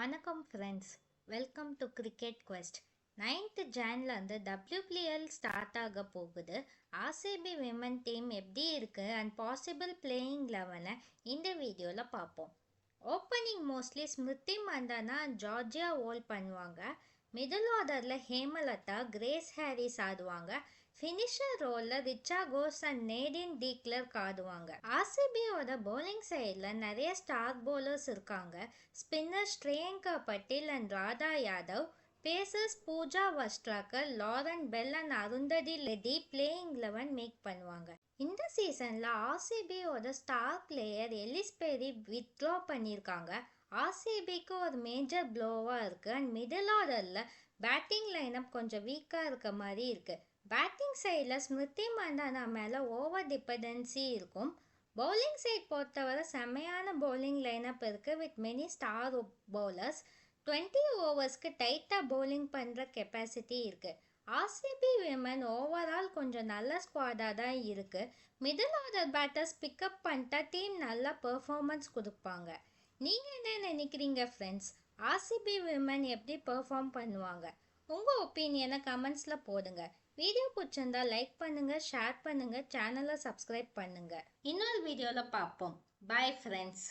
வணக்கம் friends, welcome to cricket quest. 9th ஜான்ல இருந்து WPL start ஆக போகுது. ஆர்சிபி விமன் டீம் எப்படி இருக்கு அண்ட் பாசிபிள் பிளேயிங் 11 இந்த வீடியோவில் பார்ப்போம். Opening mostly Smriti Mandhana and Georgia ஓல் பண்ணுவாங்க. மிடில் ஆர்டரில் ஹேமலதா, கிரேஸ் ஹாரிஸ் ஆடுவாங்க. ஃபினிஷர் ரோலில் Richa Ghosh and Nadine de Klerk ஆடுவாங்க. ஆர்சிபியோட பவுலிங் சைடில் நிறைய ஸ்டார் பவுலர்ஸ் இருக்காங்க. Spinner Shreyanka Patil and Radha Yadav, pacers Pooja Vastrakar, Lauren Bell and Arundhati Reddy playing 11 make பண்ணுவாங்க. இந்த சீசனில் ஆர்சிபியோட star player Ellyse Perry withdraw பண்ணியிருக்காங்க. ஆர்சிபிக்கு ஒரு மேஜர் ப்ளோவாக இருக்குது அண்ட் மிடில் ஆர்டரில் பேட்டிங் லைனப் கொஞ்சம் வீக்காக இருக்க மாதிரி இருக்குது. பேட்டிங் சைடில் ஸ்மிருதி மந்தானா மேலே ஓவர் டிபெண்டன்சி இருக்கும். பவுலிங் சைட் பொறுத்தவரை செம்மையான பவுலிங் லைனப் இருக்குது வித் மெனி ஸ்டார் பவுலர்ஸ். 20 ஓவர்ஸ்க்கு டைட்டாக பவுலிங் பண்ணுற கெப்பாசிட்டி இருக்குது. ஆர்சிபி விமன் ஓவரால் கொஞ்சம் நல்ல ஸ்குவாடாக தான் இருக்குது. மிடில் ஆர்டர் பேட்டர்ஸ் பிக்கப் பண்ணிட்டா டீம் நல்லா பெர்ஃபார்மன்ஸ் கொடுப்பாங்க. நீங்கள் என்ன நினைக்கிறீங்க ஃப்ரெண்ட்ஸ்? ஆர்சிபி விமன் எப்படி பெர்ஃபார்ம் பண்ணுவாங்க? உங்கள் ஒப்பீனியனை கமெண்ட்ஸில் போடுங்க. வீடியோ பிடிச்சிருந்தா லைக் பண்ணுங்கள், ஷேர் பண்ணுங்கள், சேனலை சப்ஸ்கிரைப் பண்ணுங்கள். இன்னொரு வீடியோவில் பார்ப்போம். Bye friends.